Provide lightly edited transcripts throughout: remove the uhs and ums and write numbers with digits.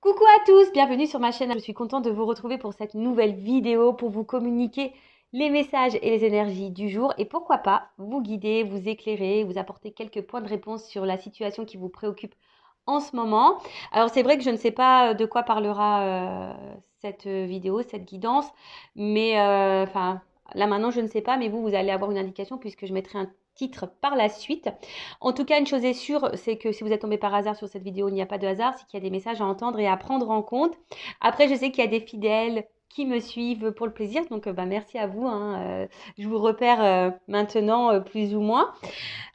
Coucou à tous, bienvenue sur ma chaîne. Je suis contente de vous retrouver pour cette nouvelle vidéo pour vous communiquer les messages et les énergies du jour et pourquoi pas vous guider, vous éclairer, vous apporter quelques points de réponse sur la situation qui vous préoccupe en ce moment. Alors c'est vrai que je ne sais pas de quoi parlera cette vidéo, cette guidance, mais là maintenant je ne sais pas, mais vous allez avoir une indication puisque je mettrai un titre par la suite. En tout cas, une chose est sûre, c'est que si vous êtes tombé par hasard sur cette vidéo, il n'y a pas de hasard, c'est qu'il y a des messages à entendre et à prendre en compte. Après, je sais qu'il y a des fidèles qui me suivent pour le plaisir, donc merci à vous, hein, je vous repère maintenant plus ou moins.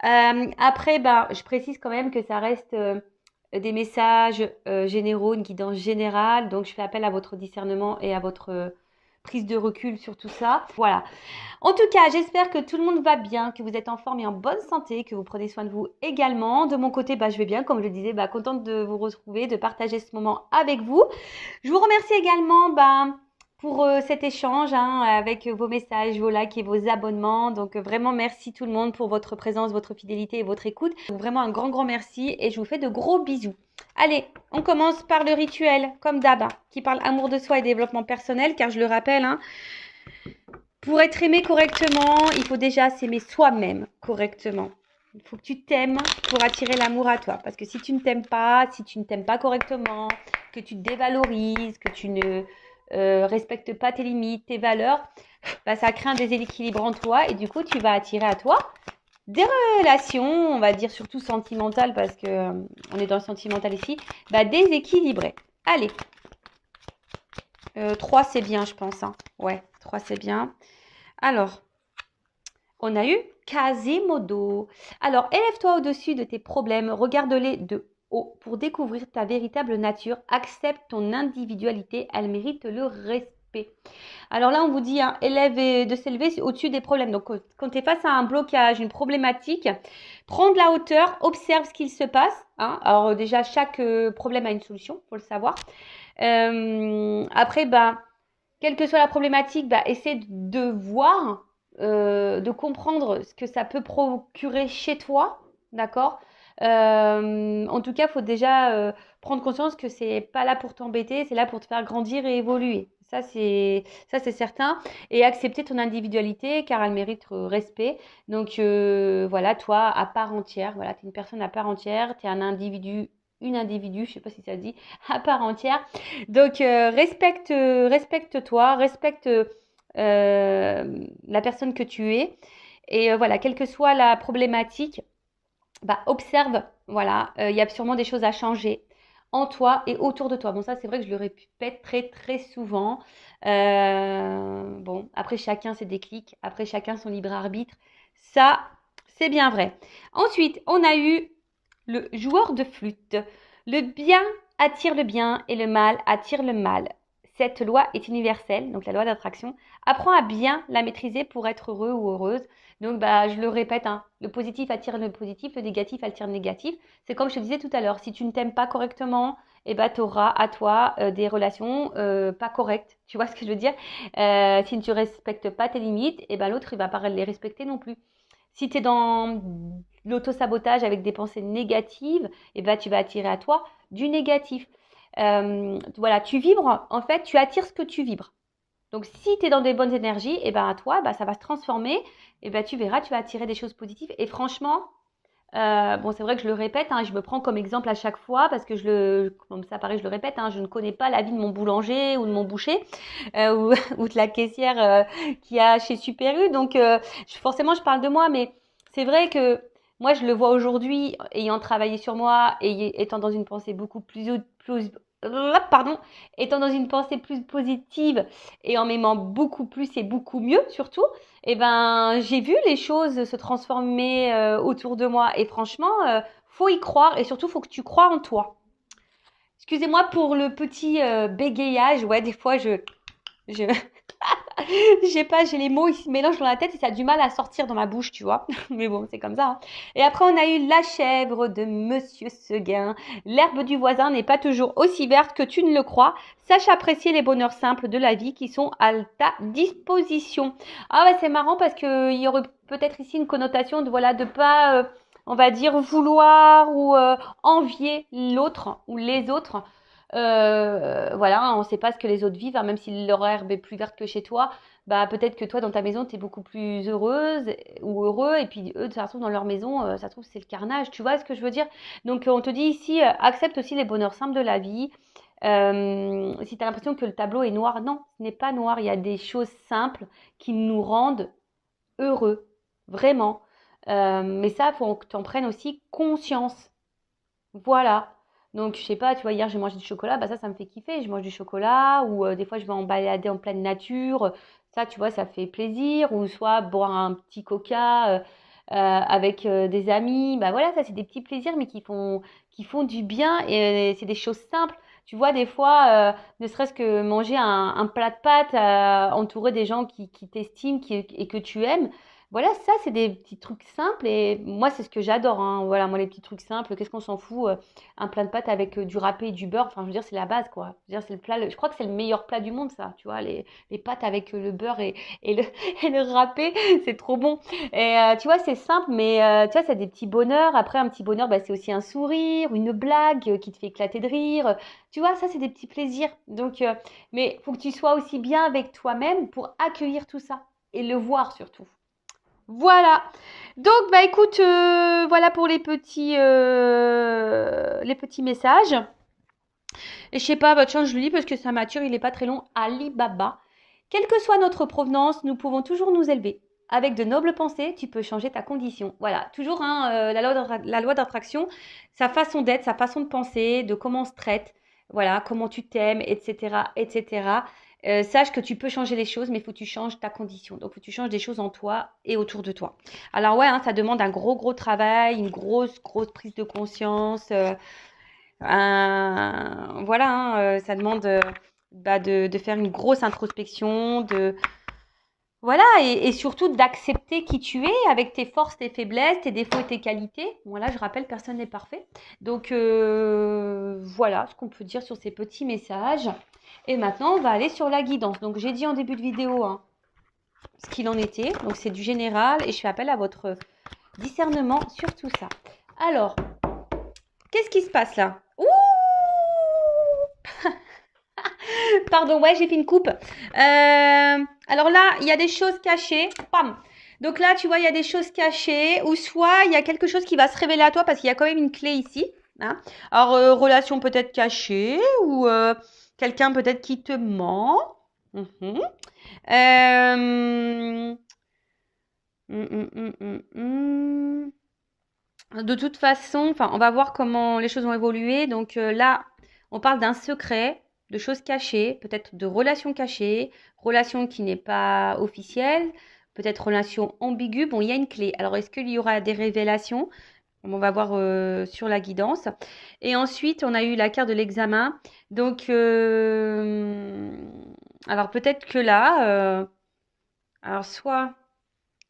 Après, je précise quand même que ça reste des messages généraux, une guidance générale, donc je fais appel à votre discernement et à votre prise de recul sur tout ça. Voilà. En tout cas, j'espère que tout le monde va bien, que vous êtes en forme et en bonne santé, que vous prenez soin de vous également. De mon côté, je vais bien, comme je le disais, contente de vous retrouver, de partager ce moment avec vous. Je vous remercie également pour cet échange avec vos messages, vos likes et vos abonnements. Donc vraiment merci tout le monde pour votre présence, votre fidélité et votre écoute. Donc, vraiment un grand merci et je vous fais de gros bisous. Allez, on commence par le rituel, comme d'hab, qui parle amour de soi et développement personnel, car je le rappelle, pour être aimé correctement, il faut déjà s'aimer soi-même correctement. Il faut que tu t'aimes pour attirer l'amour à toi. Parce que si tu ne t'aimes pas, si tu ne t'aimes pas correctement, que tu te dévalorises, que tu ne respectes pas tes limites, tes valeurs, ça crée un déséquilibre en toi et du coup, tu vas attirer à toi des relations, on va dire surtout sentimentales parce que on est dans le sentimental ici, déséquilibrées. Allez, 3 c'est bien je pense. Ouais, 3 c'est bien. Alors, on a eu Quasimodo. Alors, élève-toi au-dessus de tes problèmes, regarde-les de haut pour découvrir ta véritable nature. Accepte ton individualité, elle mérite le respect. Alors là, on vous dit, élève de s'élever au-dessus des problèmes. Donc, quand tu es face à un blocage, une problématique, prends de la hauteur, observe ce qu'il se passe. Alors déjà, chaque problème a une solution, il faut le savoir. Après, quelle que soit la problématique, essaie de voir, de comprendre ce que ça peut procurer chez toi, d'accord? En tout cas, il faut déjà prendre conscience que c'est pas là pour t'embêter, c'est là pour te faire grandir et évoluer. Ça c'est certain. Et accepter ton individualité, car elle mérite respect. Donc voilà, toi, à part entière, voilà, tu es une personne à part entière, tu es un individu, une individu, je sais pas si ça se dit, à part entière. Donc, respecte-toi, respecte la personne que tu es. Et voilà, quelle que soit la problématique, observe. Voilà, il y a sûrement des choses à changer en toi et autour de toi. Bon, ça, c'est vrai que je le répète très, très souvent. Bon, après, chacun ses déclics. Après, chacun son libre arbitre. Ça, c'est bien vrai. Ensuite, on a eu le joueur de flûte. Le bien attire le bien et le mal attire le mal. Cette loi est universelle, donc la loi d'attraction. Apprends à bien la maîtriser pour être heureux ou heureuse. Donc, je le répète, le positif attire le positif, le négatif attire le négatif. C'est comme je te disais tout à l'heure, si tu ne t'aimes pas correctement, tu auras à toi des relations pas correctes. Tu vois ce que je veux dire? Si tu ne respectes pas tes limites, l'autre, il va pas les respecter non plus. Si tu es dans l'auto-sabotage avec des pensées négatives, tu vas attirer à toi du négatif. Voilà, tu vibres, en fait, tu attires ce que tu vibres. Donc, si tu es dans des bonnes énergies, à toi, ça va se transformer. Tu verras, tu vas attirer des choses positives. Et franchement, bon, c'est vrai que je le répète, je me prends comme exemple à chaque fois parce que comme ça paraît, je le répète, je ne connais pas la vie de mon boulanger ou de mon boucher ou de la caissière qu'il y a chez Super U. Donc, forcément, je parle de moi, mais c'est vrai que moi, je le vois aujourd'hui, ayant travaillé sur moi et étant dans une pensée beaucoup étant dans une pensée plus positive et en m'aimant beaucoup plus et beaucoup mieux surtout, j'ai vu les choses se transformer autour de moi. Et franchement, faut y croire et surtout, faut que tu crois en toi. Excusez-moi pour le petit bégayage. Ouais, des fois, je, j'ai les mots, ils se mélangent dans la tête et ça a du mal à sortir dans ma bouche, tu vois. Mais bon, c'est comme ça. Et après, on a eu la chèvre de Monsieur Seguin. L'herbe du voisin n'est pas toujours aussi verte que tu ne le crois. Sache apprécier les bonheurs simples de la vie qui sont à ta disposition. Ah ouais, c'est marrant parce qu'il y aurait peut-être ici une connotation de voilà, de pas, on va dire, vouloir ou envier l'autre ou les autres. Voilà, on ne sait pas ce que les autres vivent, hein, même si leur herbe est plus verte que chez toi, bah peut-être que toi dans ta maison tu es beaucoup plus heureuse ou heureux, et puis eux ça se trouve dans leur maison, ça se trouve c'est le carnage, tu vois ce que je veux dire? Donc on te dit ici, accepte aussi les bonheurs simples de la vie. Si tu as l'impression que le tableau est noir, non, ce n'est pas noir, il y a des choses simples qui nous rendent heureux, vraiment. Mais ça, il faut que tu en prennes aussi conscience. Voilà. Donc, je sais pas, tu vois, hier j'ai mangé du chocolat, bah ça me fait kiffer. Je mange du chocolat, ou des fois je vais en balader en pleine nature. Ça, tu vois, ça fait plaisir. Ou soit boire un petit coca avec des amis. Bah voilà, ça c'est des petits plaisirs, mais qui font du bien, et c'est des choses simples. Tu vois, des fois, ne serait-ce que manger un plat de pâtes entouré des gens qui t'estiment et que tu aimes. Voilà, ça, c'est des petits trucs simples, et moi, c'est ce que j'adore, hein. Voilà, moi, les petits trucs simples, qu'est-ce qu'on s'en fout? Un plat de pâtes avec du râpé et du beurre, enfin, je veux dire, c'est la base, quoi. Je veux dire, c'est le plat, je crois que c'est le meilleur plat du monde, ça, tu vois, les pâtes avec le beurre et le, et le râpé, c'est trop bon. Et tu vois, c'est simple, mais tu vois, c'est des petits bonheurs. Après, un petit bonheur, bah, c'est aussi un sourire, une blague qui te fait éclater de rire. Tu vois, ça, c'est des petits plaisirs. Donc, mais faut que tu sois aussi bien avec toi-même pour accueillir tout ça et le voir surtout. Voilà. Donc, bah écoute, voilà pour les petits messages. Et je sais pas, bah tiens, je le lis parce que ça mature, il n'est pas très long. Ali Baba. Quelle que soit notre provenance, nous pouvons toujours nous élever. Avec de nobles pensées, tu peux changer ta condition. Voilà, toujours hein, la loi d'attraction, sa façon d'être, sa façon de penser, de comment on se traite, voilà, comment tu t'aimes, etc., etc. Sache que tu peux changer les choses, mais il faut que tu changes ta condition. Donc, il faut que tu changes des choses en toi et autour de toi. Alors, ouais, hein, ça demande un gros travail, une grosse prise de conscience. Voilà, hein, ça demande bah, de faire une grosse introspection, voilà, et surtout d'accepter qui tu es avec tes forces, tes faiblesses, tes défauts et tes qualités. Voilà, je rappelle, personne n'est parfait. Donc voilà ce qu'on peut dire sur ces petits messages. Et maintenant, on va aller sur la guidance. Donc j'ai dit en début de vidéo hein, ce qu'il en était. Donc c'est du général, et je fais appel à votre discernement sur tout ça. Alors, qu'est-ce qui se passe là? Ouh! Pardon, ouais, j'ai fait une coupe. Alors là, il y a des choses cachées. Pam. Donc là, tu vois, il y a des choses cachées, ou soit il y a quelque chose qui va se révéler à toi parce qu'il y a quand même une clé ici. Hein. Alors, relation peut-être cachée, ou quelqu'un peut-être qui te ment. Mhm. Euh, De toute façon, enfin, on va voir comment les choses vont évoluer. Donc là, on parle d'un secret, de choses cachées, peut-être de relations cachées, relation qui n'est pas officielle, peut-être relation ambiguë. Bon, il y a une clé. Alors, est-ce qu'il y aura des révélations? On va voir sur la guidance. Et ensuite, on a eu la carte de l'examen. Donc, alors peut-être que là, alors soit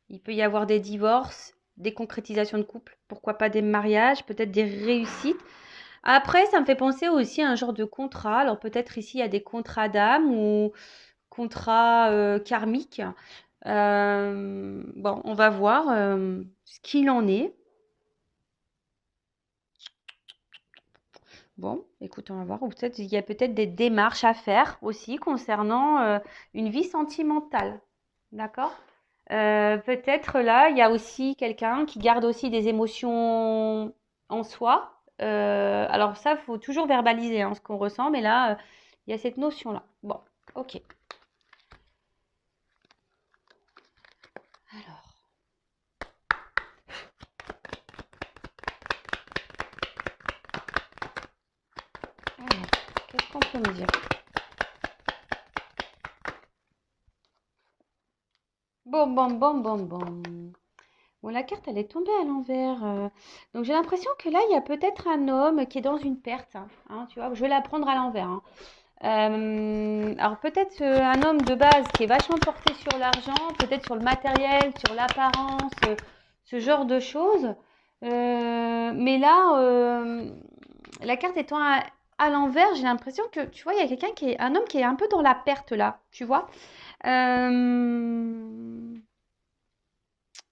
il peut y avoir des divorces, des concrétisations de couple, pourquoi pas des mariages, peut-être des réussites. Après, ça me fait penser aussi à un genre de contrat. Alors peut-être ici, il y a des contrats d'âme ou contrats karmiques. Bon, on va voir ce qu'il en est. Bon, écoute, on va voir. Ou peut-être il y a peut-être des démarches à faire aussi concernant une vie sentimentale. D'accord? Peut-être là, il y a aussi quelqu'un qui garde aussi des émotions en soi. Alors ça, il faut toujours verbaliser hein, ce qu'on ressent, mais là, il y a cette notion-là. Bon, ok. Alors, qu'est-ce qu'on peut me dire? Bon, bon, bon, bon, bon. Bon, la carte, elle est tombée à l'envers. Donc j'ai l'impression que là, il y a peut-être un homme qui est dans une perte. Hein, tu vois, je vais la prendre à l'envers. Hein. Alors peut-être un homme de base qui est vachement porté sur l'argent, peut-être sur le matériel, sur l'apparence, ce genre de choses. Mais là, la carte étant à l'envers, j'ai l'impression que, tu vois, il y a un homme qui est un peu dans la perte là, tu vois.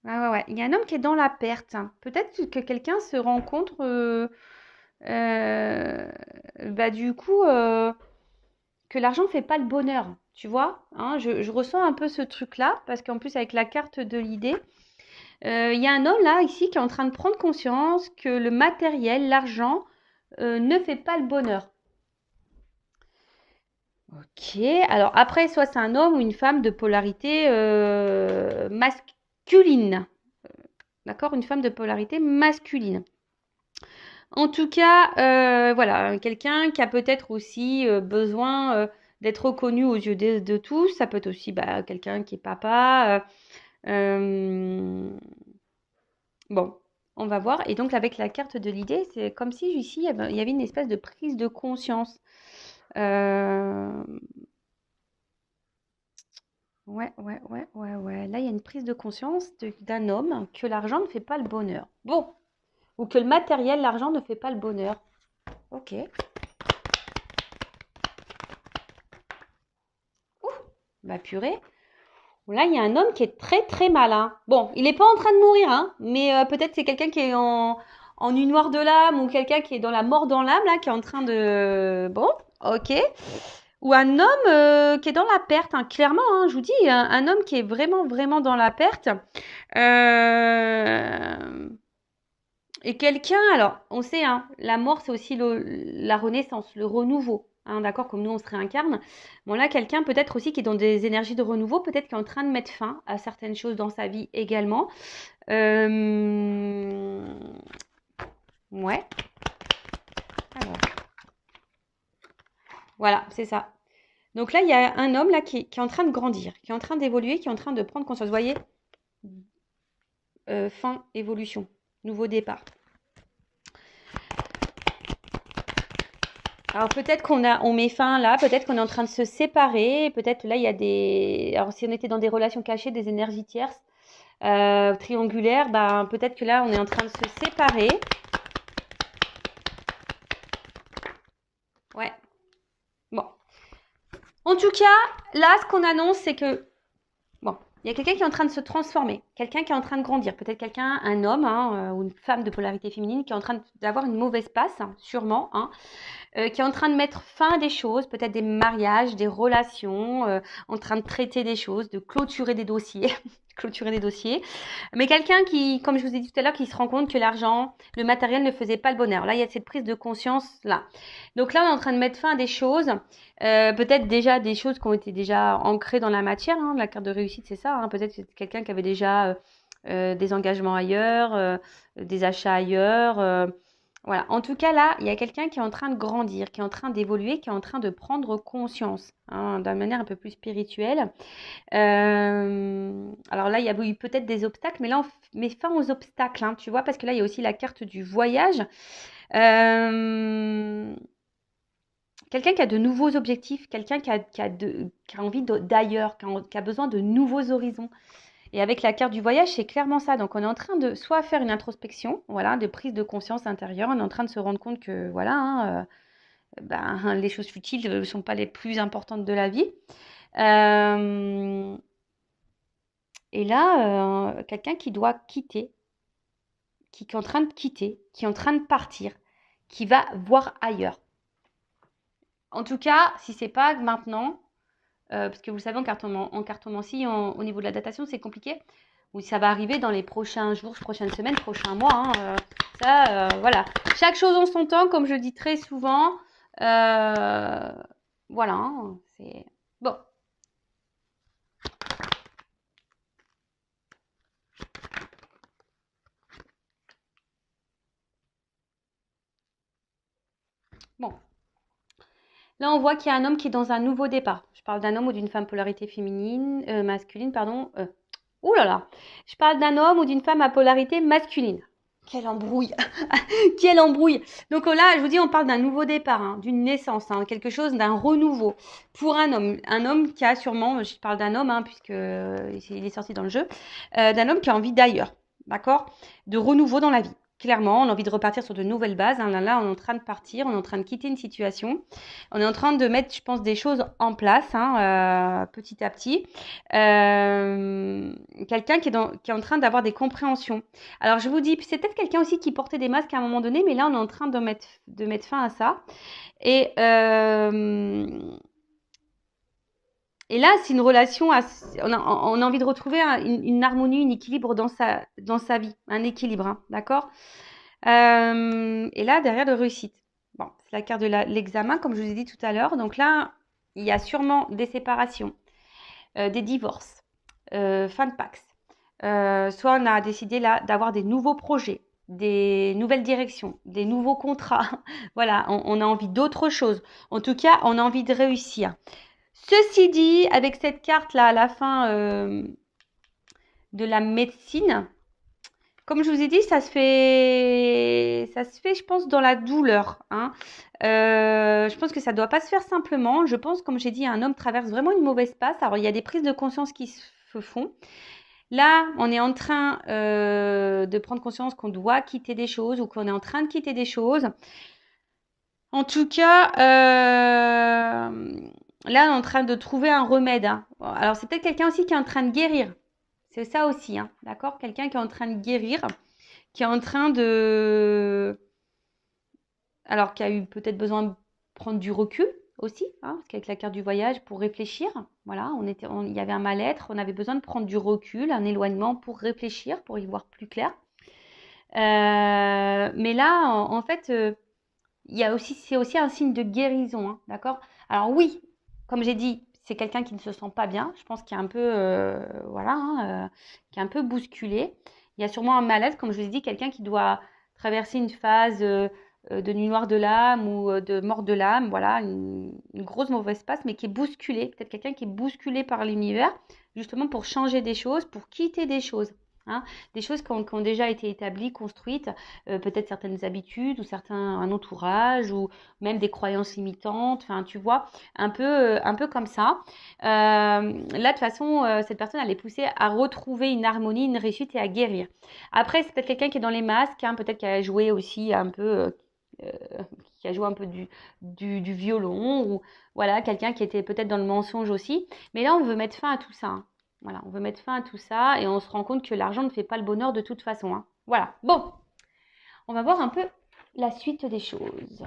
Ouais. Il y a un homme qui est dans la perte. Peut-être que quelqu'un se rencontre bah du coup, que l'argent ne fait pas le bonheur, tu vois, hein, je ressens un peu ce truc-là, parce qu'en plus avec la carte de l'idée, il y a un homme là, ici, qui est en train de prendre conscience que le matériel, l'argent, ne fait pas le bonheur. Ok, alors après, soit c'est un homme ou une femme de polarité masculine. D'accord, une femme de polarité masculine. En tout cas, voilà, quelqu'un qui a peut-être aussi besoin d'être reconnu aux yeux de tous. Ça peut être aussi bah, quelqu'un qui est papa. Bon, on va voir. Et donc, avec la carte de l'idée, c'est comme si ici, il y avait une espèce de prise de conscience. Euh, ouais. Là, il y a une prise de conscience d'un homme que l'argent ne fait pas le bonheur. Bon, ou que le matériel, l'argent ne fait pas le bonheur. Ok. Ouf, bah purée. Là, il y a un homme qui est très très malin. Bon, il n'est pas en train de mourir, hein, mais peut-être c'est quelqu'un qui est en une noire de l'âme ou quelqu'un qui est dans la mort dans l'âme, là, qui est en train de... Bon, ok. Ou un homme qui est dans la perte, hein, clairement, hein, je vous dis, un homme qui est vraiment vraiment dans la perte. Euh, Et quelqu'un, alors, on sait, hein, la mort, c'est aussi la renaissance, le renouveau. Hein, d'accord, comme nous, on se réincarne. Bon, là, quelqu'un peut-être aussi qui est dans des énergies de renouveau, peut-être qui est en train de mettre fin à certaines choses dans sa vie également. Ouais. Alors, voilà, c'est ça. Donc là, il y a un homme là qui est en train de grandir, qui est en train d'évoluer, qui est en train de prendre conscience. Vous voyez, fin, évolution, nouveau départ. Alors peut-être on met fin là, peut-être qu'on est en train de se séparer, peut-être là il y a des... Alors si on était dans des relations cachées, des énergies tierces, triangulaires, ben peut-être que là on est en train de se séparer. Ouais. Bon. En tout cas, là ce qu'on annonce c'est que, bon, il y a quelqu'un qui est en train de se transformer, quelqu'un qui est en train de grandir, peut-être quelqu'un, un homme hein, ou une femme de polarité féminine qui est en train d'avoir une mauvaise passe, hein, sûrement, hein, qui est en train de mettre fin à des choses, peut-être des mariages, des relations, en train de traiter des choses, de clôturer des dossiers, clôturer des dossiers. Mais quelqu'un qui, comme je vous ai dit tout à l'heure, qui se rend compte que l'argent, le matériel ne faisait pas le bonheur. Là, il y a cette prise de conscience là. Donc là, on est en train de mettre fin à des choses, peut-être déjà des choses qui ont été déjà ancrées dans la matière. Hein. La carte de réussite, c'est ça. Hein. Peut-être que c'est quelqu'un qui avait déjà des engagements ailleurs, des achats ailleurs. Voilà. En tout cas, là, il y a quelqu'un qui est en train de grandir, qui est en train d'évoluer, qui est en train de prendre conscience, hein, d'une manière un peu plus spirituelle. Alors là, il y a eu peut-être des obstacles, mais là, on met fin aux obstacles, hein, tu vois, parce que là, il y a aussi la carte du voyage. Euh, Quelqu'un qui a de nouveaux objectifs, quelqu'un qui a envie d'ailleurs, qui a besoin de nouveaux horizons. Et avec la carte du voyage, c'est clairement ça. Donc, on est en train de soit faire une introspection, voilà, de prise de conscience intérieure. On est en train de se rendre compte que, voilà, hein, ben, les choses futiles ne sont pas les plus importantes de la vie. Euh, et là, quelqu'un qui doit quitter, qui est en train de quitter, qui est en train de partir, qui va voir ailleurs. En tout cas, si c'est pas maintenant, parce que vous le savez, en cartomancie, au niveau de la datation, c'est compliqué. Oui, ça va arriver dans les prochains jours, prochaines semaines, prochains mois. Hein, voilà. Chaque chose en son temps, comme je dis très souvent. Voilà, hein, c'est... Bon. Bon. Là, on voit qu'il y a un homme qui est dans un nouveau départ. Je parle d'un homme ou d'une femme polarité féminine, masculine, pardon. Ouh là là. Je parle d'un homme ou d'une femme à polarité masculine. Quelle embrouille. Quelle embrouille. Donc là, je vous dis, on parle d'un nouveau départ, hein, d'une naissance, hein, quelque chose, d'un renouveau pour un homme. Un homme qui a sûrement, je parle d'un homme, hein, puisque il est sorti dans le jeu, d'un homme qui a envie d'ailleurs, d'accord, de renouveau dans la vie. Clairement, on a envie de repartir sur de nouvelles bases. Hein. Là, on est en train de partir, on est en train de quitter une situation. On est en train de mettre, je pense, des choses en place, hein, petit à petit. Quelqu'un qui est en train d'avoir des compréhensions. Alors, je vous dis, c'est peut-être quelqu'un aussi qui portait des masques à un moment donné, mais là, on est en train de mettre fin à ça. Et là, c'est une relation, on a envie de retrouver une harmonie, un équilibre dans sa vie, un équilibre, hein, d'accord. Et là, derrière de réussite. Bon, c'est la carte de l'examen, comme je vous ai dit tout à l'heure. Donc là, il y a sûrement des séparations, des divorces, fin de Pax. Soit on a décidé là d'avoir des nouveaux projets, des nouvelles directions, des nouveaux contrats. Voilà, on a envie d'autre chose. En tout cas, on a envie de réussir. Ceci dit, avec cette carte-là à la fin de la médecine, comme je vous ai dit, ça se fait, je pense, dans la douleur. Hein. Je pense que ça ne doit pas se faire simplement. Je pense, comme j'ai dit, un homme traverse vraiment une mauvaise passe. Alors, il y a des prises de conscience qui se font. Là, on est en train de prendre conscience qu'on doit quitter des choses ou qu'on est en train de quitter des choses. En tout cas, là, on est en train de trouver un remède. Hein. Alors, c'est peut-être quelqu'un aussi qui est en train de guérir. C'est ça aussi, hein, d'accord? Quelqu'un qui est en train de guérir, qui est en train de... Alors, qui a eu peut-être besoin de prendre du recul aussi, hein, parce qu'avec la carte du voyage, pour réfléchir, voilà, il y avait un mal-être, on avait besoin de prendre du recul, un éloignement pour réfléchir, pour y voir plus clair. Mais là, en fait, c'est aussi un signe de guérison, hein, d'accord? Alors oui, comme j'ai dit, c'est quelqu'un qui ne se sent pas bien. Je pense qu'il est un peu, voilà, hein, qui est un peu bousculé. Il y a sûrement un mal-être, comme je vous ai dit, quelqu'un qui doit traverser une phase de nuit noire de l'âme ou de mort de l'âme, voilà, une grosse mauvaise passe, mais qui est bousculé. Peut-être quelqu'un qui est bousculé par l'univers, justement pour changer des choses, pour quitter des choses. Hein, des choses qui ont déjà été établies, construites, peut-être certaines habitudes ou un entourage ou même des croyances limitantes, enfin tu vois, un peu comme ça. Là de toute façon, cette personne elle est poussée à retrouver une harmonie, une réussite et à guérir. Après c'est peut-être quelqu'un qui est dans les masques, hein, peut-être qui a joué aussi un peu... qui a joué un peu du violon ou voilà, quelqu'un qui était peut-être dans le mensonge aussi. Mais là, on veut mettre fin à tout ça. Hein. Voilà, on veut mettre fin à tout ça et on se rend compte que l'argent ne fait pas le bonheur de toute façon. Hein. Voilà, bon, on va voir un peu la suite des choses.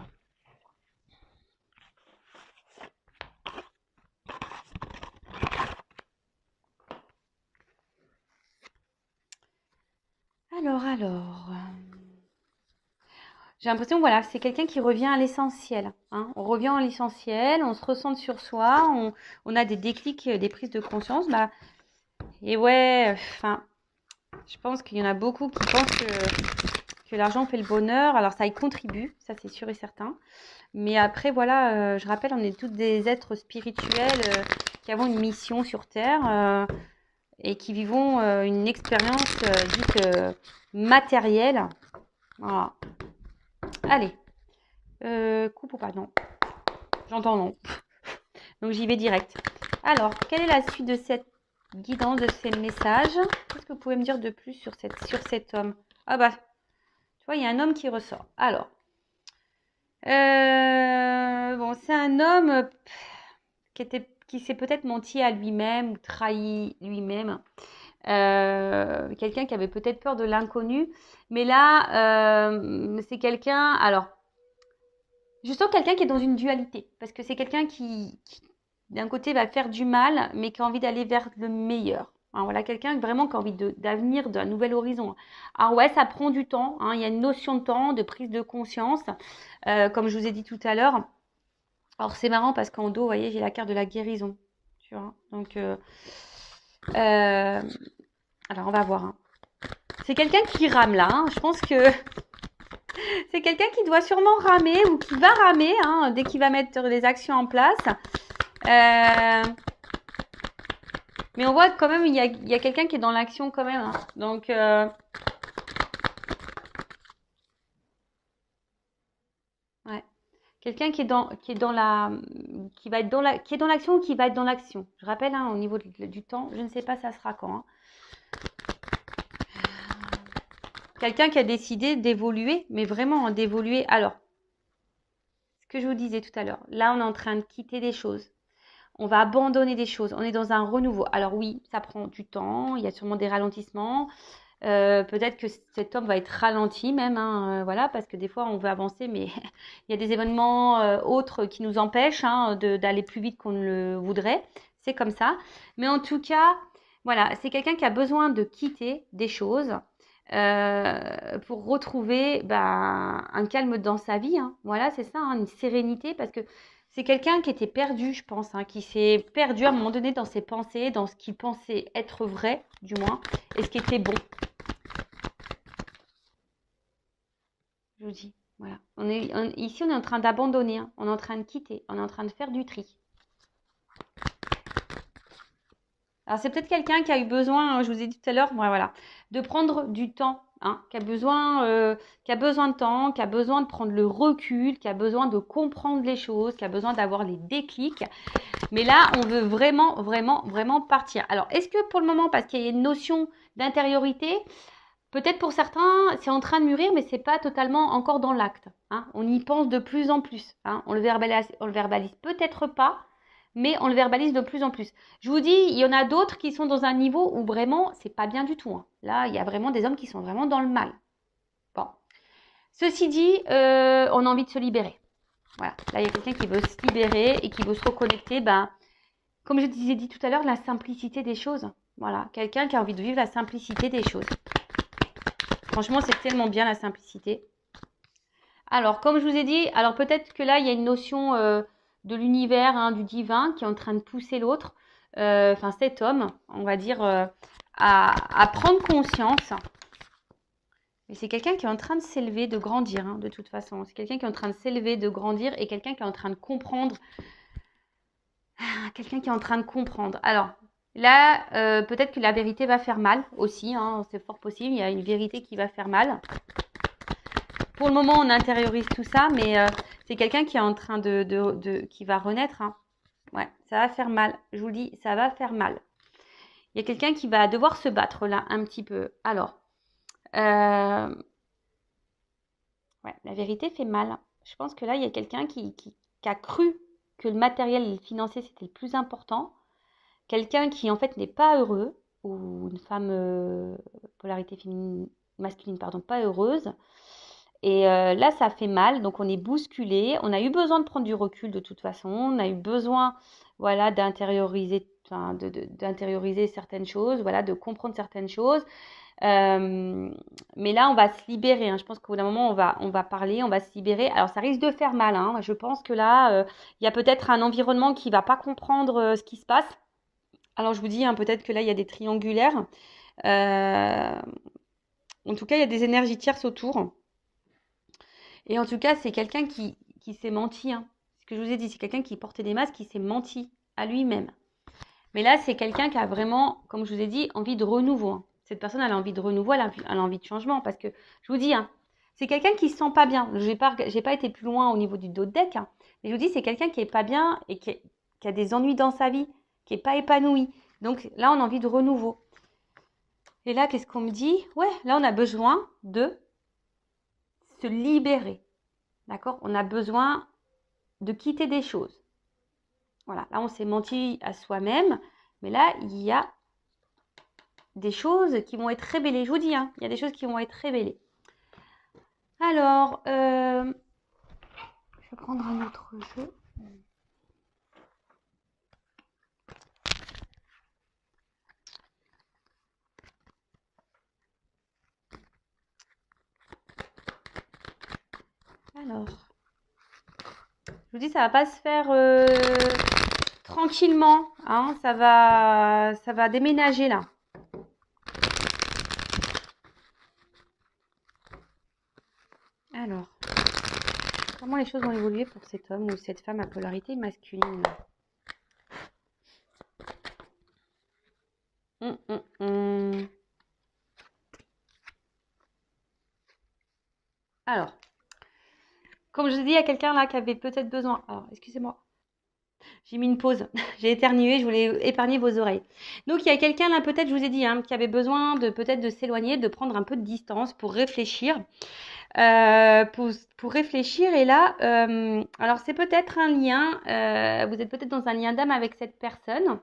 Alors, j'ai l'impression, voilà, c'est quelqu'un qui revient à l'essentiel. Hein. On revient à l'essentiel, on se ressent sur soi, on a des déclics, des prises de conscience. Bah, et ouais, enfin, je pense qu'il y en a beaucoup qui pensent que l'argent fait le bonheur. Alors ça y contribue, ça c'est sûr et certain. Mais après, voilà, je rappelle, on est toutes des êtres spirituels qui avons une mission sur Terre et qui vivons une expérience dite matérielle. Voilà. Allez, coupe ou pas? Non. J'entends non. Donc j'y vais direct. Alors, quelle est la suite de cette guidance, de ces messages? Qu'est-ce que vous pouvez me dire de plus sur cet homme? Ah bah, tu vois, il y a un homme qui ressort. Alors, bon, c'est un homme qui s'est peut-être menti à lui-même, ou trahi lui-même. Quelqu'un qui avait peut-être peur de l'inconnu. Mais là, c'est quelqu'un... Alors, je sens quelqu'un qui est dans une dualité. Parce que c'est quelqu'un qui, d'un côté, va faire du mal, mais qui a envie d'aller vers le meilleur. Hein, voilà, quelqu'un vraiment qui a envie d'avenir, d'un nouvel horizon. Alors ouais, ça prend du temps. Hein, il y a une notion de temps, de prise de conscience. Comme je vous ai dit tout à l'heure. Alors c'est marrant parce qu'en dos, vous voyez, j'ai la carte de la guérison. Tu vois. Donc, alors on va voir. Hein. C'est quelqu'un qui rame là. Hein. Je pense que c'est quelqu'un qui doit sûrement ramer ou qui va ramer hein, dès qu'il va mettre des actions en place. Mais on voit quand même, il y a quelqu'un qui est dans l'action quand même. Hein. Donc, ouais. Quelqu'un qui est dans l'action ou qui va être dans l'action. Je rappelle, hein, au niveau du temps, je ne sais pas ça sera quand. Hein. quelqu'un qui a décidé d'évoluer, mais vraiment hein, d'évoluer. Alors, ce que je vous disais tout à l'heure, là, on est en train de quitter des choses. On va abandonner des choses. On est dans un renouveau. Alors oui, ça prend du temps. Il y a sûrement des ralentissements. Peut-être que cet homme va être ralenti même, hein, voilà, parce que des fois, on veut avancer, mais il y a des événements autres qui nous empêchent hein, d'aller plus vite qu'on ne le voudrait. C'est comme ça. Mais en tout cas, voilà, c'est quelqu'un qui a besoin de quitter des choses pour retrouver un calme dans sa vie. Hein. Voilà, c'est ça, hein, une sérénité, parce que c'est quelqu'un qui était perdu, je pense, hein, qui s'est perdu à un moment donné dans ses pensées, dans ce qu'il pensait être vrai, du moins, et ce qui était bon. Je vous dis, voilà. Ici, on est en train d'abandonner, hein, on est en train de quitter, on est en train de faire du tri. Alors, c'est peut-être quelqu'un qui a eu besoin, je vous ai dit tout à l'heure, voilà, de prendre du temps, hein, qui a besoin de temps, qui a besoin de prendre le recul, qui a besoin de comprendre les choses, qui a besoin d'avoir les déclics. Mais là, on veut vraiment, vraiment, vraiment partir. Alors, est-ce que pour le moment, parce qu'il y a une notion d'intériorité, peut-être pour certains, c'est en train de mûrir, mais c'est pas totalement encore dans l'acte. Hein. On y pense de plus en plus. Hein. On le verbalise peut-être pas, mais on le verbalise de plus en plus. Je vous dis, il y en a d'autres qui sont dans un niveau où vraiment, c'est pas bien du tout. Hein. Là, il y a vraiment des hommes qui sont vraiment dans le mal. Bon. Ceci dit, on a envie de se libérer. Voilà. Là, il y a quelqu'un qui veut se libérer et qui veut se reconnecter, comme je vous ai dit tout à l'heure, la simplicité des choses. Voilà, quelqu'un qui a envie de vivre la simplicité des choses. Franchement, c'est tellement bien la simplicité. Alors, comme je vous ai dit, alors peut-être que là, il y a une notion de l'univers, hein, du divin, qui est en train de pousser l'autre, enfin cet homme, on va dire, à prendre conscience. Mais c'est quelqu'un qui est en train de s'élever, de grandir, hein, de toute façon. C'est quelqu'un qui est en train de s'élever, de grandir, et quelqu'un qui est en train de comprendre. Quelqu'un qui est en train de comprendre. Alors, là, peut-être que la vérité va faire mal aussi, hein, c'est fort possible, il y a une vérité qui va faire mal. Pour le moment, on intériorise tout ça, mais c'est quelqu'un qui est en train qui va renaître. Hein. Ouais, ça va faire mal. Je vous le dis, ça va faire mal. Il y a quelqu'un qui va devoir se battre là, un petit peu. Alors, ouais, la vérité fait mal. Je pense que là, il y a quelqu'un qui a cru que le matériel et le financier, c'était le plus important. Quelqu'un qui, en fait, n'est pas heureux, ou une femme, polarité féminine, masculine, pardon, pas heureuse. Et là, ça fait mal, donc on est bousculé. On a eu besoin de prendre du recul de toute façon. On a eu besoin, voilà, d'intérioriser certaines choses, voilà, de comprendre certaines choses. Mais là, on va se libérer. Hein. Je pense qu'au bout d'un moment, on va parler, on va se libérer. Alors, ça risque de faire mal. Hein. Je pense que là, il y a peut-être un environnement qui va pas comprendre ce qui se passe. Alors, je vous dis, hein, peut-être que là, il y a des triangulaires. En tout cas, il y a des énergies tierces autour. Et en tout cas, c'est quelqu'un qui s'est menti. Hein. Ce que je vous ai dit, c'est quelqu'un qui portait des masques, qui s'est menti à lui-même. Mais là, c'est quelqu'un qui a vraiment, comme je vous ai dit, envie de renouveau. Hein. Cette personne, elle a envie de renouveau, elle a envie de changement. Parce que, je vous dis, hein, c'est quelqu'un qui ne se sent pas bien. Je n'ai pas été plus loin au niveau du dos de deck. Hein. Mais je vous dis, c'est quelqu'un qui n'est pas bien et qui a des ennuis dans sa vie, qui n'est pas épanoui. Donc là, on a envie de renouveau. Et là, qu'est-ce qu'on me dit? Ouais, là, on a besoin de se libérer. D'accord? On a besoin de quitter des choses. Voilà, là, on s'est menti à soi-même. Mais là, il y a des choses qui vont être révélées. Je vous dis, hein, il y a des choses qui vont être révélées. Alors, je vais prendre un autre jeu. Alors, je vous dis, ça va pas se faire tranquillement. Hein, ça va déménager là. Alors, comment les choses vont évoluer pour cet homme ou cette femme à polarité masculine? Alors, comme je dis, il y a quelqu'un là qui avait peut-être besoin. Alors, excusez-moi. J'ai mis une pause. J'ai éternué, je voulais épargner vos oreilles. Donc, il y a quelqu'un là, peut-être, je vous ai dit, hein, qui avait besoin de peut-être de s'éloigner, de prendre un peu de distance pour réfléchir. Pour réfléchir. Et là, alors c'est peut-être un lien, vous êtes peut-être dans un lien d'âme avec cette personne.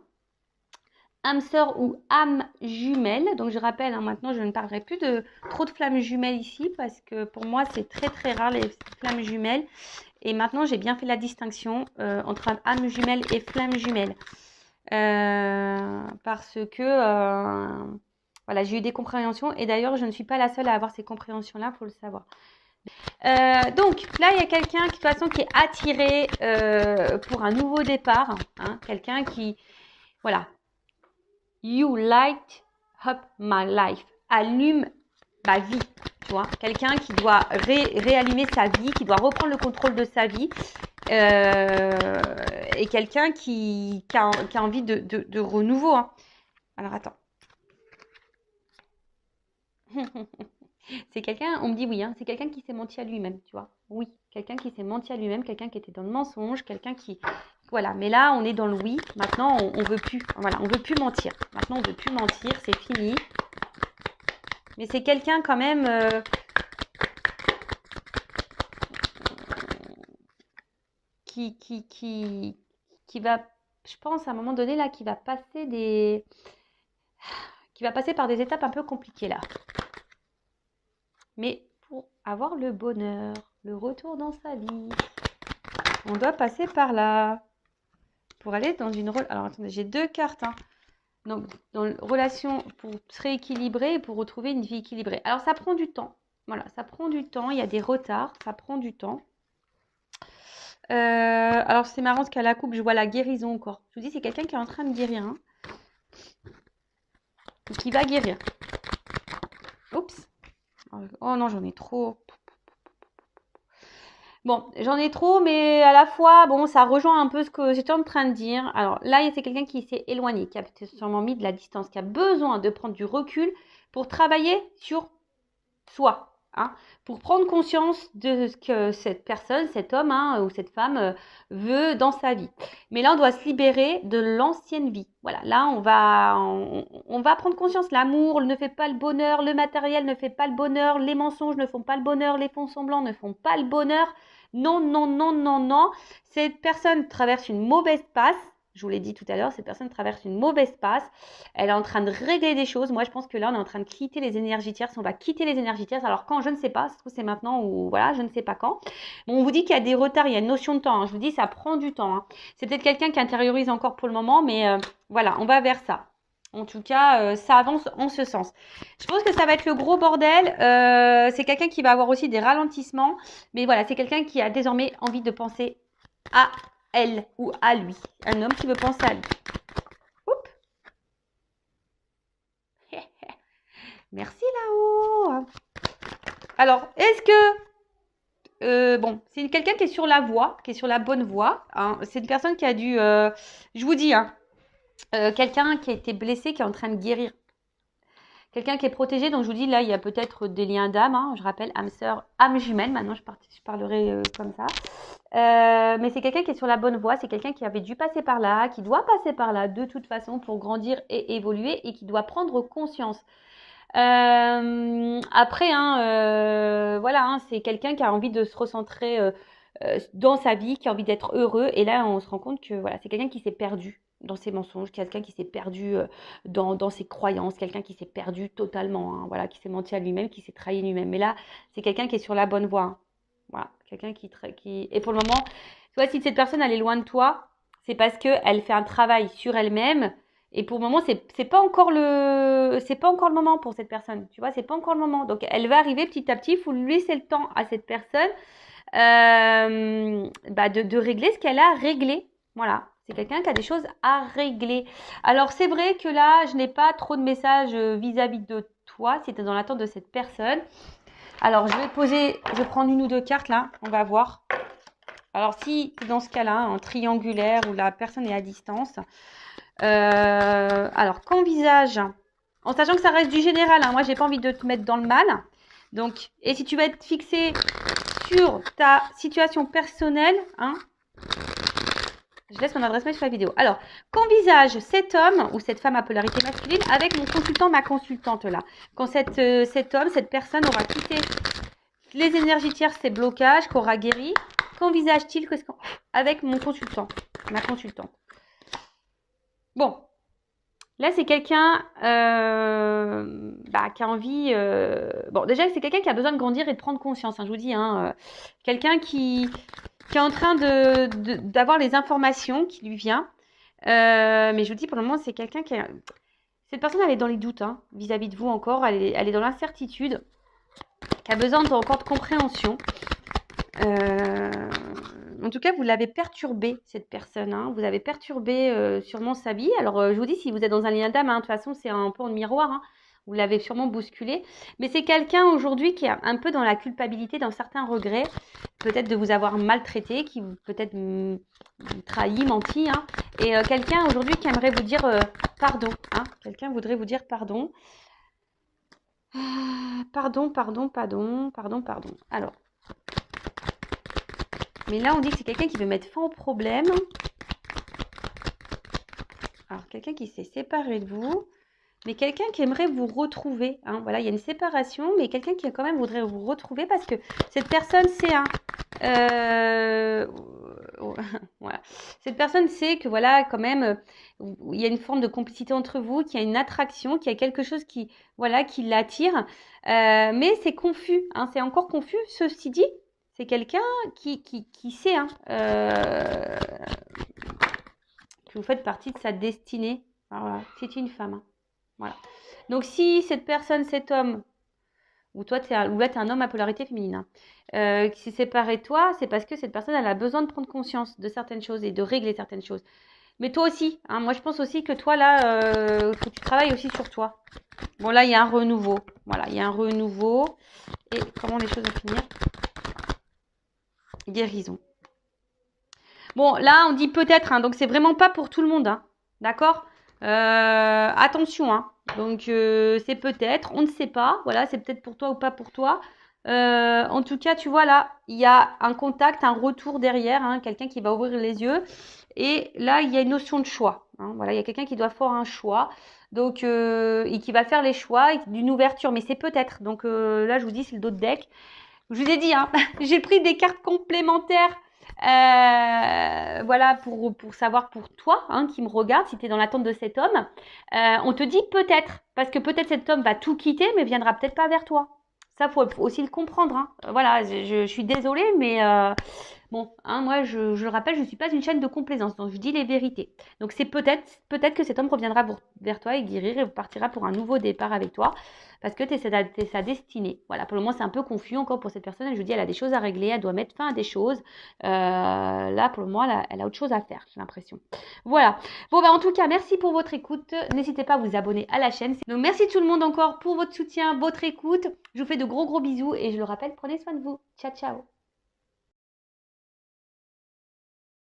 Âme sœur ou âme jumelle. Donc je rappelle, hein, maintenant je ne parlerai plus de trop de flammes jumelles ici parce que pour moi c'est très très rare les flammes jumelles. Et maintenant j'ai bien fait la distinction entre âme jumelle et flamme jumelle. Parce que voilà, j'ai eu des compréhensions et d'ailleurs je ne suis pas la seule à avoir ces compréhensions-là, il faut le savoir. Donc là il y a quelqu'un qui de toute façon qui est attiré pour un nouveau départ, hein, quelqu'un qui, voilà, you light up my life, allume ma vie, tu vois, quelqu'un qui doit réallumer sa vie, qui doit reprendre le contrôle de sa vie, et quelqu'un qui a envie de renouveau, hein. Alors attends. C'est quelqu'un, on me dit oui, hein, c'est quelqu'un qui s'est menti à lui-même, tu vois. Oui, quelqu'un qui s'est menti à lui-même, quelqu'un qui était dans le mensonge, quelqu'un qui... Voilà, mais là, on est dans le oui. Maintenant, on veut plus. Voilà, on veut plus mentir. Maintenant, on veut plus mentir, c'est fini. Mais c'est quelqu'un quand même... qui va, je pense, à un moment donné, là, qui va passer par des étapes un peu compliquées, là. Mais pour avoir le bonheur, le retour dans sa vie, on doit passer par là. Pour aller dans une relation... Alors, attendez, j'ai deux cartes, hein. Donc, dans une relation pour se rééquilibrer et pour retrouver une vie équilibrée. Alors, ça prend du temps. Voilà, ça prend du temps. Il y a des retards. Ça prend du temps. Alors, c'est marrant parce qu'à la coupe, je vois la guérison encore. Je vous dis, c'est quelqu'un qui est en train de guérir. Hein. Qui va guérir. Oups. Oh non, j'en ai trop. Bon, j'en ai trop, mais à la fois, bon, ça rejoint un peu ce que j'étais en train de dire. Alors là, c'est quelqu'un qui s'est éloigné, qui a sûrement mis de la distance, qui a besoin de prendre du recul pour travailler sur soi, hein, pour prendre conscience de ce que cette personne, cet homme, hein, ou cette femme veut dans sa vie. Mais là, on doit se libérer de l'ancienne vie. Voilà, là, on va prendre conscience. L'amour ne fait pas le bonheur, le matériel ne fait pas le bonheur, les mensonges ne font pas le bonheur, les faux semblants ne font pas le bonheur. Non, non, non, non, non. Cette personne traverse une mauvaise passe. Je vous l'ai dit tout à l'heure, cette personne traverse une mauvaise passe. Elle est en train de régler des choses. Moi, je pense que là, on est en train de quitter les énergies tierces. On va quitter les énergies tierces. Alors, quand, je ne sais pas. Je trouve c'est maintenant ou voilà, je ne sais pas quand. Bon, on vous dit qu'il y a des retards. Il y a une notion de temps. Hein. Je vous dis, ça prend du temps. Hein. C'est peut-être quelqu'un qui intériorise encore pour le moment. Mais voilà, on va vers ça. En tout cas, ça avance en ce sens. Je pense que ça va être le gros bordel. C'est quelqu'un qui va avoir aussi des ralentissements. Mais voilà, c'est quelqu'un qui a désormais envie de penser à elle ou à lui. Un homme qui veut penser à lui. Oups. Merci là-haut. Alors, est-ce que... bon, c'est quelqu'un qui est sur la voie, qui est sur la bonne voie. Hein. C'est une personne qui a dû... je vous dis, hein, quelqu'un qui a été blessé, qui est en train de guérir. Quelqu'un qui est protégé, donc je vous dis, là, il y a peut-être des liens d'âme, hein, je rappelle, âme sœur, âme jumelle, maintenant je parlerai comme ça. Mais c'est quelqu'un qui est sur la bonne voie, c'est quelqu'un qui avait dû passer par là, qui doit passer par là de toute façon pour grandir et évoluer et qui doit prendre conscience. Après, hein, voilà, hein, c'est quelqu'un qui a envie de se recentrer dans sa vie, qui a envie d'être heureux. Et là, on se rend compte que voilà, c'est quelqu'un qui s'est perdu dans ses mensonges, quelqu'un qui s'est perdu dans ses croyances, quelqu'un qui s'est perdu totalement, hein, voilà, qui s'est menti à lui-même, qui s'est trahi lui-même. Mais là, c'est quelqu'un qui est sur la bonne voie. Hein. Voilà, quelqu'un qui... Et pour le moment, tu vois, si cette personne, elle est loin de toi, c'est parce qu'elle fait un travail sur elle-même. Et pour le moment, c'est pas encore le moment pour cette personne. Tu vois, c'est pas encore le moment. Donc, elle va arriver petit à petit. Il faut lui laisser le temps à cette personne de régler ce qu'elle a réglé. Voilà. C'est quelqu'un qui a des choses à régler. Alors, c'est vrai que là, je n'ai pas trop de messages vis-à-vis de toi, si tu es dans l'attente de cette personne. Alors, je vais prendre une ou deux cartes là. On va voir. Alors, si tu es dans ce cas-là, en triangulaire, où la personne est à distance... alors, qu'envisage, en sachant que ça reste du général, hein, moi j'ai pas envie de te mettre dans le mal. Donc, et si tu vas être fixé sur ta situation personnelle, hein, Je laisse mon adresse mail sur la vidéo. Alors, qu'envisage cet homme ou cette femme à polarité masculine avec mon consultant, ma consultante là? Quand cet homme, cette personne aura quitté les énergies tierces, ces blocages, qu'aura guéri, qu'envisage-t-il avec mon consultant, ma consultante? Bon, là, c'est quelqu'un qui a envie... Bon, déjà, c'est quelqu'un qui a besoin de grandir et de prendre conscience, hein, je vous dis. Quelqu'un qui est en train d'avoir les informations qui lui viennent. Mais je vous dis, pour le moment, c'est quelqu'un qui... Cette personne, elle est dans les doutes vis-à-vis de vous encore. Elle est dans l'incertitude. Qui a besoin encore de compréhension. En tout cas, vous l'avez perturbé, cette personne. Vous avez perturbé sûrement sa vie. Alors, je vous dis, si vous êtes dans un lien d'âme, de toute façon, c'est un peu en miroir. Vous l'avez sûrement bousculé. Mais c'est quelqu'un aujourd'hui qui est un peu dans la culpabilité, dans certains regrets. Peut-être de vous avoir maltraité, qui peut-être trahi, menti. Et quelqu'un aujourd'hui qui aimerait vous dire pardon. Quelqu'un voudrait vous dire pardon. Pardon. Alors. Mais là, on dit que c'est quelqu'un qui veut mettre fin au problème. Alors, quelqu'un qui s'est séparé de vous. Mais quelqu'un qui aimerait vous retrouver. Voilà, il y a une séparation, mais quelqu'un qui quand même voudrait vous retrouver parce que cette personne sait. Voilà. Cette personne sait que voilà, quand même, il y a une forme de complicité entre vous, qu'il y a une attraction, qu'il y a quelque chose qui l'attire. Mais c'est confus. C'est encore confus. Ceci dit, c'est quelqu'un qui sait que vous faites partie de sa destinée. Voilà, c'est une femme. Voilà. Donc, si cette personne, cet homme, ou là, tu es un homme à polarité féminine, qui s'est séparé de toi, c'est parce que cette personne, elle a besoin de prendre conscience de certaines choses et de régler certaines choses. Mais toi aussi, moi, je pense aussi que toi, là, faut que tu travailles aussi sur toi. Bon, là, il y a un renouveau. Voilà, il y a un renouveau. Et comment les choses vont finir? Guérison. Bon, là, on dit peut-être, donc c'est vraiment pas pour tout le monde, d'accord? Attention, donc c'est peut-être, on ne sait pas, voilà, c'est peut-être pour toi ou pas pour toi. En tout cas, tu vois là, il y a un contact, un retour derrière, quelqu'un qui va ouvrir les yeux. Et là, il y a une notion de choix. Voilà, il y a quelqu'un qui doit faire un choix, donc et qui va faire les choix d'une ouverture, mais c'est peut-être. Donc là, je vous dis, c'est le dos de deck. Je vous ai dit, j'ai pris des cartes complémentaires. Voilà, pour savoir pour toi qui me regarde, si tu es dans l'attente de cet homme, on te dit peut-être, parce que peut-être cet homme va tout quitter, mais viendra peut-être pas vers toi. Ça, faut aussi le comprendre. Voilà, je suis désolée, mais bon, moi, je le rappelle, je ne suis pas une chaîne de complaisance, donc je dis les vérités. Donc c'est peut-être que cet homme reviendra vers toi et guérir et partira pour un nouveau départ avec toi, parce que tu es sa destinée. Voilà, pour le moment, c'est un peu confus encore pour cette personne. Je vous dis, elle a des choses à régler, elle doit mettre fin à des choses. Là, pour le moment, elle a autre chose à faire, j'ai l'impression. Voilà. Bon, en tout cas, merci pour votre écoute. N'hésitez pas à vous abonner à la chaîne. Donc, merci tout le monde encore pour votre soutien, votre écoute. Je vous fais de gros bisous et je le rappelle, prenez soin de vous. Ciao, ciao.